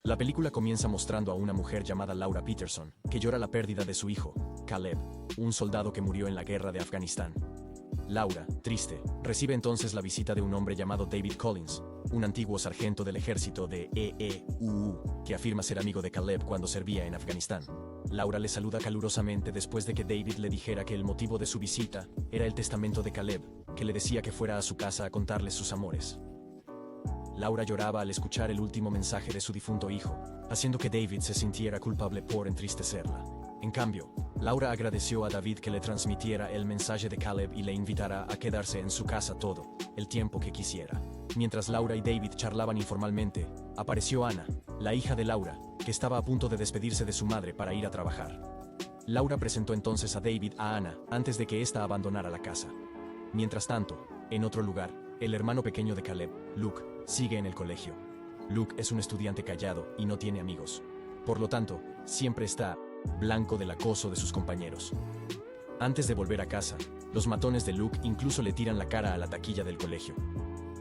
La película comienza mostrando a una mujer llamada Laura Peterson, que llora la pérdida de su hijo, Caleb, un soldado que murió en la guerra de Afganistán. Laura, triste, recibe entonces la visita de un hombre llamado David Collins, un antiguo sargento del ejército de EEUU, que afirma ser amigo de Caleb cuando servía en Afganistán. Laura le saluda calurosamente después de que David le dijera que el motivo de su visita era el testamento de Caleb, que le decía que fuera a su casa a contarle sus amores. Laura lloraba al escuchar el último mensaje de su difunto hijo, haciendo que David se sintiera culpable por entristecerla. En cambio, Laura agradeció a David que le transmitiera el mensaje de Caleb y le invitara a quedarse en su casa todo el tiempo que quisiera. Mientras Laura y David charlaban informalmente, apareció Anna, la hija de Laura, que estaba a punto de despedirse de su madre para ir a trabajar. Laura presentó entonces a David a Anna antes de que ésta abandonara la casa. Mientras tanto, en otro lugar, el hermano pequeño de Caleb, Luke, sigue en el colegio. Luke es un estudiante callado y no tiene amigos. Por lo tanto, siempre está blanco del acoso de sus compañeros. Antes de volver a casa, los matones de Luke incluso le tiran la cara a la taquilla del colegio.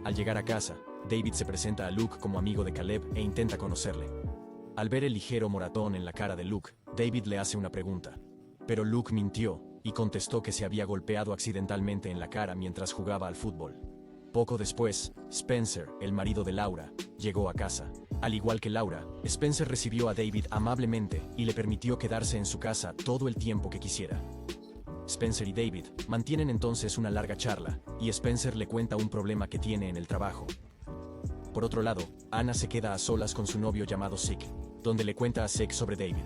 Al llegar a casa, David se presenta a Luke como amigo de Caleb e intenta conocerle. Al ver el ligero moratón en la cara de Luke, David le hace una pregunta. Pero Luke mintió y contestó que se había golpeado accidentalmente en la cara mientras jugaba al fútbol. Poco después, Spencer, el marido de Laura, llegó a casa. Al igual que Laura, Spencer recibió a David amablemente y le permitió quedarse en su casa todo el tiempo que quisiera. Spencer y David mantienen entonces una larga charla, y Spencer le cuenta un problema que tiene en el trabajo. Por otro lado, Anna se queda a solas con su novio llamado Zeke, donde le cuenta a Zeke sobre David.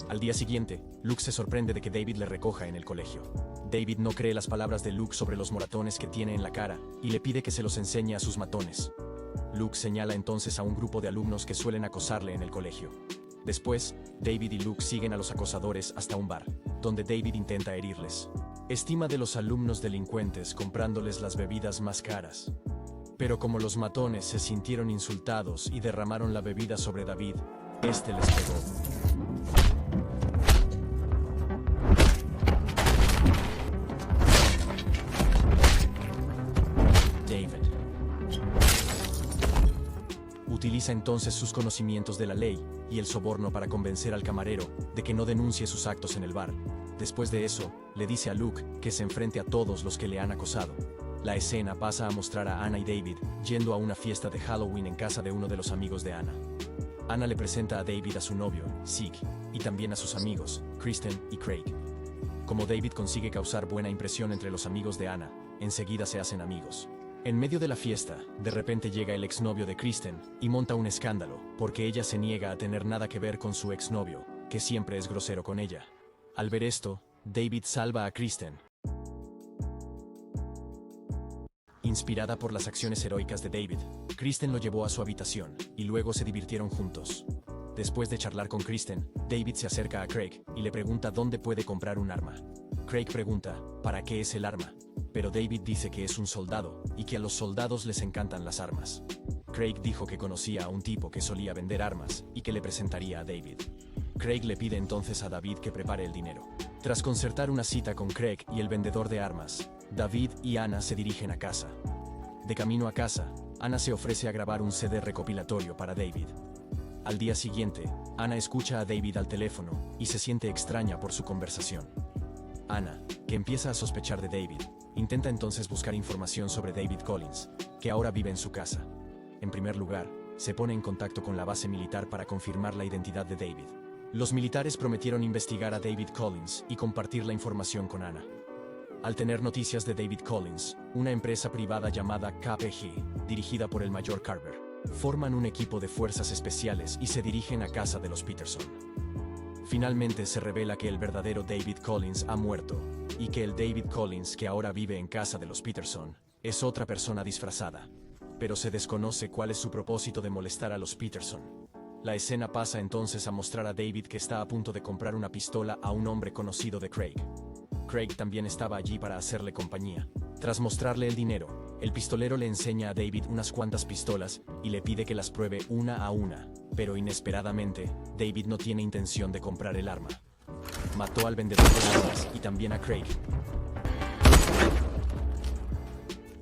Al día siguiente, Luke se sorprende de que David le recoja en el colegio. David no cree las palabras de Luke sobre los moratones que tiene en la cara, y le pide que se los enseñe a sus matones. Luke señala entonces a un grupo de alumnos que suelen acosarle en el colegio. Después, David y Luke siguen a los acosadores hasta un bar, donde David intenta herirles. Estima de los alumnos delincuentes comprándoles las bebidas más caras. Pero como los matones se sintieron insultados y derramaron la bebida sobre David, este les pegó. Utiliza entonces sus conocimientos de la ley y el soborno para convencer al camarero de que no denuncie sus actos en el bar. Después de eso, le dice a Luke que se enfrente a todos los que le han acosado. La escena pasa a mostrar a Anna y David yendo a una fiesta de Halloween en casa de uno de los amigos de Anna. Anna le presenta a David a su novio, Zeke, y también a sus amigos, Kristen y Craig. Como David consigue causar buena impresión entre los amigos de Anna, enseguida se hacen amigos. En medio de la fiesta, de repente llega el exnovio de Kristen y monta un escándalo, porque ella se niega a tener nada que ver con su exnovio, que siempre es grosero con ella. Al ver esto, David salva a Kristen. Inspirada por las acciones heroicas de David, Kristen lo llevó a su habitación, y luego se divirtieron juntos. Después de charlar con Kristen, David se acerca a Craig y le pregunta dónde puede comprar un arma. Craig pregunta, ¿para qué es el arma? Pero David dice que es un soldado, y que a los soldados les encantan las armas. Craig dijo que conocía a un tipo que solía vender armas, y que le presentaría a David. Craig le pide entonces a David que prepare el dinero. Tras concertar una cita con Craig y el vendedor de armas, David y Anna se dirigen a casa. De camino a casa, Anna se ofrece a grabar un CD recopilatorio para David. Al día siguiente, Anna escucha a David al teléfono, y se siente extraña por su conversación. Anna, que empieza a sospechar de David, intenta entonces buscar información sobre David Collins, que ahora vive en su casa. En primer lugar, se pone en contacto con la base militar para confirmar la identidad de David. Los militares prometieron investigar a David Collins y compartir la información con Anna. Al tener noticias de David Collins, una empresa privada llamada KPG, dirigida por el mayor Carver, forman un equipo de fuerzas especiales y se dirigen a casa de los Peterson. Finalmente se revela que el verdadero David Collins ha muerto, y que el David Collins que ahora vive en casa de los Peterson es otra persona disfrazada. Pero se desconoce cuál es su propósito de molestar a los Peterson. La escena pasa entonces a mostrar a David que está a punto de comprar una pistola a un hombre conocido de Craig. Craig también estaba allí para hacerle compañía. Tras mostrarle el dinero, el pistolero le enseña a David unas cuantas pistolas y le pide que las pruebe una a una, pero inesperadamente, David no tiene intención de comprar el arma. Mató al vendedor de armas y también a Craig.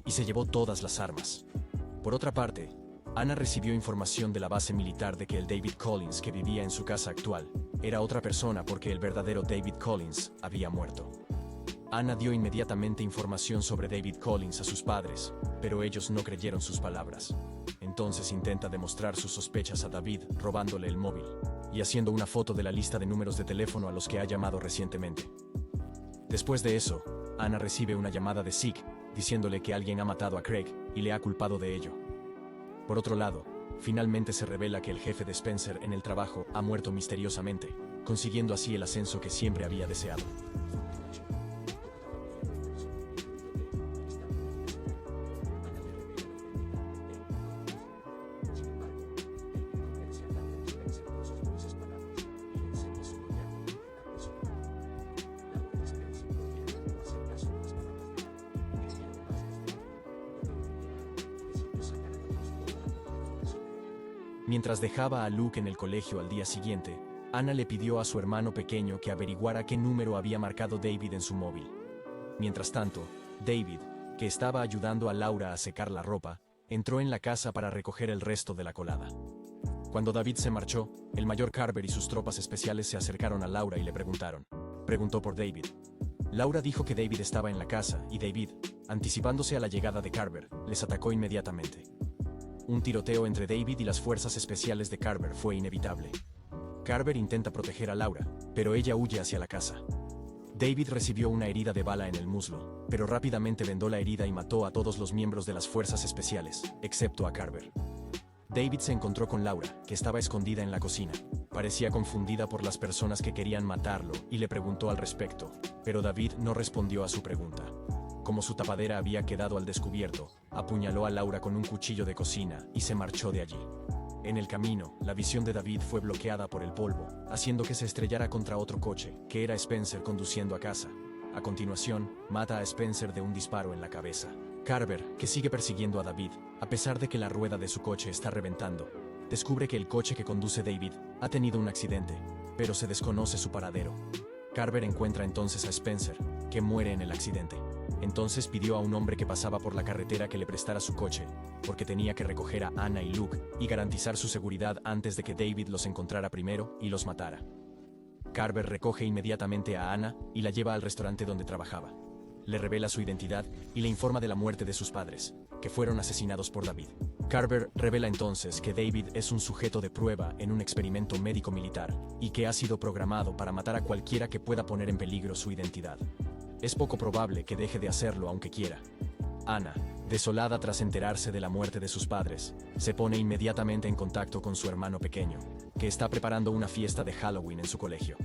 Y se llevó todas las armas. Por otra parte, Ana recibió información de la base militar de que el David Collins que vivía en su casa actual era otra persona porque el verdadero David Collins había muerto. Ana dio inmediatamente información sobre David Collins a sus padres, pero ellos no creyeron sus palabras. Entonces intenta demostrar sus sospechas a David robándole el móvil y haciendo una foto de la lista de números de teléfono a los que ha llamado recientemente. Después de eso, Ana recibe una llamada de Zeke diciéndole que alguien ha matado a Craig y le ha culpado de ello. Por otro lado, finalmente se revela que el jefe de Spencer en el trabajo ha muerto misteriosamente, consiguiendo así el ascenso que siempre había deseado. Mientras dejaba a Luke en el colegio al día siguiente, Ana le pidió a su hermano pequeño que averiguara qué número había marcado David en su móvil. Mientras tanto, David, que estaba ayudando a Laura a secar la ropa, entró en la casa para recoger el resto de la colada. Cuando David se marchó, el mayor Carver y sus tropas especiales se acercaron a Laura y le preguntó por David. Laura dijo que David estaba en la casa y David, anticipándose a la llegada de Carver, les atacó inmediatamente. Un tiroteo entre David y las fuerzas especiales de Carver fue inevitable. Carver intenta proteger a Laura, pero ella huye hacia la casa. David recibió una herida de bala en el muslo, pero rápidamente vendó la herida y mató a todos los miembros de las fuerzas especiales, excepto a Carver. David se encontró con Laura, que estaba escondida en la cocina. Parecía confundida por las personas que querían matarlo y le preguntó al respecto, pero David no respondió a su pregunta. Como su tapadera había quedado al descubierto, apuñaló a Laura con un cuchillo de cocina y se marchó de allí. En el camino, la visión de David fue bloqueada por el polvo, haciendo que se estrellara contra otro coche, que era Spencer conduciendo a casa. A continuación, mata a Spencer de un disparo en la cabeza. Carver, que sigue persiguiendo a David, a pesar de que la rueda de su coche está reventando, descubre que el coche que conduce David ha tenido un accidente, pero se desconoce su paradero. Carver encuentra entonces a Spencer, que muere en el accidente. Entonces pidió a un hombre que pasaba por la carretera que le prestara su coche, porque tenía que recoger a Ana y Luke y garantizar su seguridad antes de que David los encontrara primero y los matara. Carver recoge inmediatamente a Ana y la lleva al restaurante donde trabajaba. Le revela su identidad y le informa de la muerte de sus padres, que fueron asesinados por David. Carver revela entonces que David es un sujeto de prueba en un experimento médico-militar y que ha sido programado para matar a cualquiera que pueda poner en peligro su identidad. Es poco probable que deje de hacerlo aunque quiera. Ana, desolada tras enterarse de la muerte de sus padres, se pone inmediatamente en contacto con su hermano pequeño, que está preparando una fiesta de Halloween en su colegio.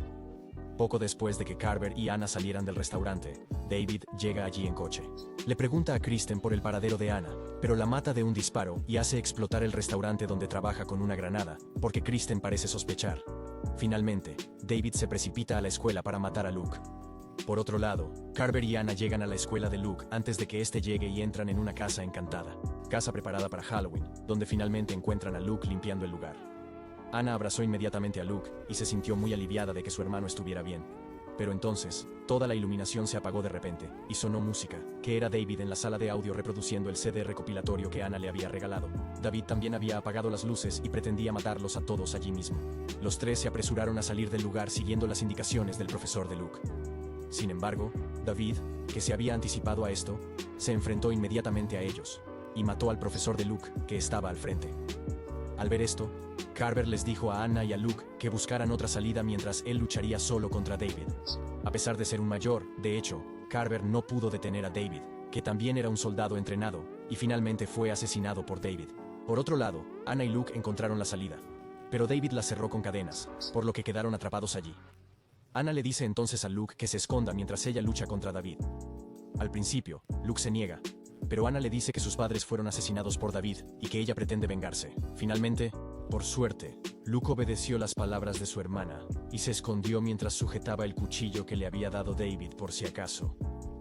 Poco después de que Carver y Ana salieran del restaurante, David llega allí en coche. Le pregunta a Kristen por el paradero de Ana, pero la mata de un disparo y hace explotar el restaurante donde trabaja con una granada, porque Kristen parece sospechar. Finalmente, David se precipita a la escuela para matar a Luke. Por otro lado, Carver y Ana llegan a la escuela de Luke antes de que éste llegue y entran en una casa encantada, casa preparada para Halloween, donde finalmente encuentran a Luke limpiando el lugar. Ana abrazó inmediatamente a Luke y se sintió muy aliviada de que su hermano estuviera bien. Pero entonces, toda la iluminación se apagó de repente, y sonó música, que era David en la sala de audio reproduciendo el CD recopilatorio que Ana le había regalado. David también había apagado las luces y pretendía matarlos a todos allí mismo. Los tres se apresuraron a salir del lugar siguiendo las indicaciones del profesor de Luke. Sin embargo, David, que se había anticipado a esto, se enfrentó inmediatamente a ellos, y mató al profesor de Luke, que estaba al frente. Al ver esto, Carver les dijo a Ana y a Luke que buscaran otra salida mientras él lucharía solo contra David. A pesar de ser un mayor, de hecho, Carver no pudo detener a David, que también era un soldado entrenado, y finalmente fue asesinado por David. Por otro lado, Ana y Luke encontraron la salida, pero David la cerró con cadenas, por lo que quedaron atrapados allí. Ana le dice entonces a Luke que se esconda mientras ella lucha contra David. Al principio, Luke se niega, pero Ana le dice que sus padres fueron asesinados por David y que ella pretende vengarse. Finalmente, por suerte, Luke obedeció las palabras de su hermana y se escondió mientras sujetaba el cuchillo que le había dado David por si acaso.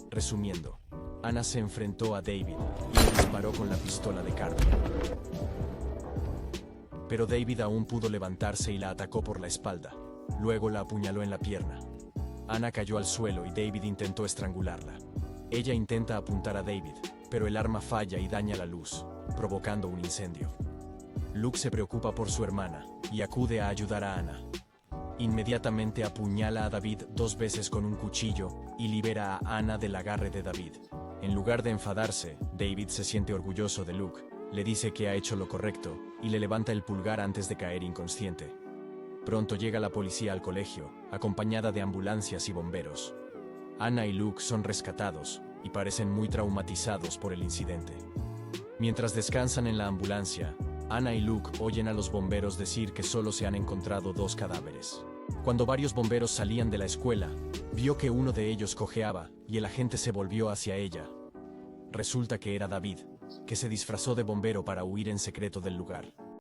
Resumiendo, Ana se enfrentó a David y le disparó con la pistola de Carver. Pero David aún pudo levantarse y la atacó por la espalda. Luego la apuñaló en la pierna. Ana cayó al suelo y David intentó estrangularla. Ella intenta apuntar a David, pero el arma falla y daña la luz, provocando un incendio. Luke se preocupa por su hermana y acude a ayudar a Anna. Inmediatamente apuñala a David 2 veces con un cuchillo y libera a Anna del agarre de David. En lugar de enfadarse, David se siente orgulloso de Luke, le dice que ha hecho lo correcto y le levanta el pulgar antes de caer inconsciente. Pronto llega la policía al colegio, acompañada de ambulancias y bomberos. Anna y Luke son rescatados y parecen muy traumatizados por el incidente. Mientras descansan en la ambulancia, Anna y Luke oyen a los bomberos decir que solo se han encontrado 2 cadáveres. Cuando varios bomberos salían de la escuela, vio que uno de ellos cojeaba y el agente se volvió hacia ella. Resulta que era David, que se disfrazó de bombero para huir en secreto del lugar.